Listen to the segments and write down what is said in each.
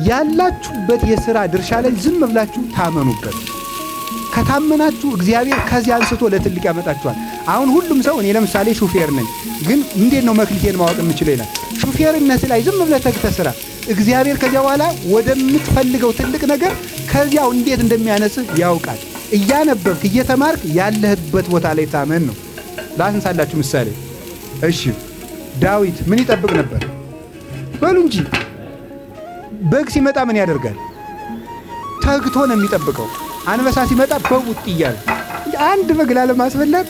ያላችሁበት የሥራ ድርሻ ላይ ዝም ብላችሁ ታመኑበት። ከታመናችሁ እግዚአብሔር ከዚህ አንስቶ ለትልቅ ያመጣችኋል። አሁን ሁሉም ሰው እኔ ለምሳሌ ሹፌር ነኝ፣ ግን እንዴት ነው መክሊቴን ማወቅ የምችለው ይላል። ሹፌርነት ላይ ዝም ብለህ ተግተህ ስራ። እግዚአብሔር ከዚያ በኋላ ወደምትፈልገው ትልቅ ነገር ከዚያው እንዴት እንደሚያነስህ ያውቃል። እያነበብክ እየተማርክ ያለህበት ቦታ ላይ ታመን ነው። ላንሳላችሁ ምሳሌ። እሺ ዳዊት ምን ይጠብቅ ነበር? በሉ እንጂ በግ ሲመጣ ምን ያደርጋል? ተግቶ ነው የሚጠብቀው። አንበሳ ሲመጣ በቡጥ እያለ አንድ በግ ላለማስበላት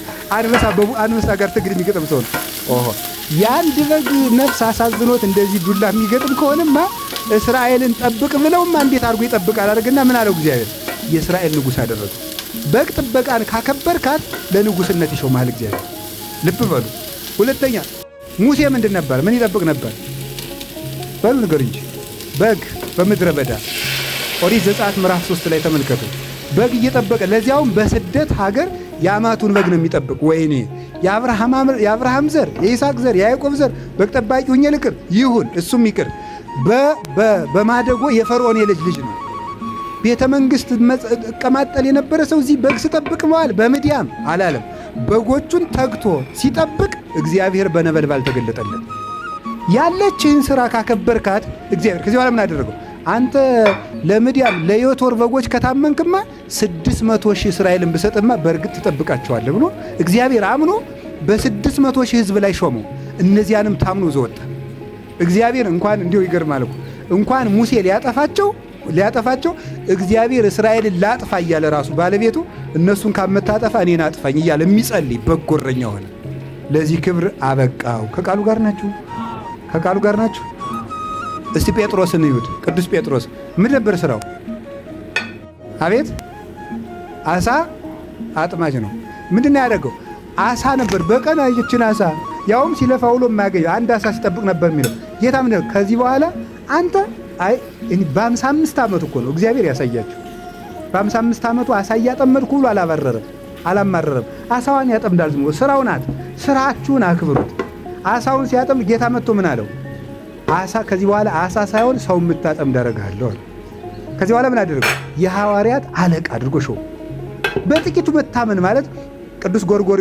አንበሳ ጋር ትግል የሚገጥም ሰው ነው። ኦሆ የአንድ በግ ነፍስ አሳዝኖት እንደዚህ ዱላ የሚገጥም ከሆነማ እስራኤልን ጠብቅ ብለውማ እንዴት አድርጎ ይጠብቃል? አድርግና ምን አለው እግዚአብሔር? የእስራኤል ንጉሥ አደረገው። በግ ጥበቃን ካከበርካት ለንጉሥነት ይሾምሃል እግዚአብሔር። ልብ በሉ። ሁለተኛ ሙሴ ምንድን ነበር? ምን ይጠብቅ ነበር? በሉ ነገር እንጂ በግ በምድረ በዳ ኦሪት ዘጸአት ምዕራፍ 3 ላይ ተመልከቱ። በግ እየጠበቀ ለዚያውም በስደት ሀገር የአማቱን በግ ነው የሚጠብቅ። ወይኔ የአብርሃም ዘር የይስሐቅ ዘር የያዕቆብ ዘር በግ ጠባቂ ሁኜ ልቅር ይሁን፣ እሱም ይቅር። በማደጎ የፈርዖን የልጅ ልጅ ነው። ቤተ መንግሥት እቀማጠል የነበረ ሰው እዚህ በግ ስጠብቅ መዋል በምድያም አላለም። በጎቹን ተግቶ ሲጠብቅ እግዚአብሔር በነበልባል ተገለጠለት። ያለችህን ሥራ ካከበርካት እግዚአብሔር ከዚህ በኋላ ምን አደረገው? አንተ ለምድያም ለዮቶር በጎች ከታመንክማ 600,000 እስራኤልን ብሰጥማ በእርግጥ ትጠብቃቸዋለህ ብሎ እግዚአብሔር አምኖ በ600,000 ሕዝብ ላይ ሾመው። እነዚያንም ታምኖ ዘወጣ። እግዚአብሔር እንኳን እንዲሁ ይገርማል እኮ እንኳን ሙሴ ሊያጠፋቸው እግዚአብሔር እስራኤልን ላጥፋ እያለ ራሱ ባለቤቱ እነሱን ካመታጠፋ እኔን አጥፋኝ እያለ የሚጸልይ በጎ እረኛ ሆነ። ለዚህ ክብር አበቃው። ከቃሉ ጋር ናችሁ? እስቲ ጴጥሮስን እዩት። ቅዱስ ጴጥሮስ ምን ነበር ስራው? አቤት አሳ አጥማጅ ነው። ምንድን ያደረገው? አሳ ነበር። በቀን አየችን አሳ ያውም ሲለፋ ውሎ የማያገኘው አንድ አሳ ሲጠብቅ ነበር የሚለው ጌታ ምን ነው? ከዚህ በኋላ አንተ በ55 ዓመቱ እኮ ነው እግዚአብሔር ያሳያችሁ። በ55 ዓመቱ አሳ እያጠመድኩ ብሎ አላማረረም። አሳዋን ያጠምዳል። ዝም ብሎ ስራው ናት። ስራችሁን አክብሩት። አሳውን ሲያጠምድ ጌታ መጥቶ ምን አለው? አሳ ከዚህ በኋላ አሳ ሳይሆን ሰው የምታጠምድ አደርግሃለሁ። ከዚህ በኋላ ምን አደረገው? የሐዋርያት አለቃ አድርጎ ሾመው። በጥቂቱ መታመን ማለት ቅዱስ ጎርጎርዮስ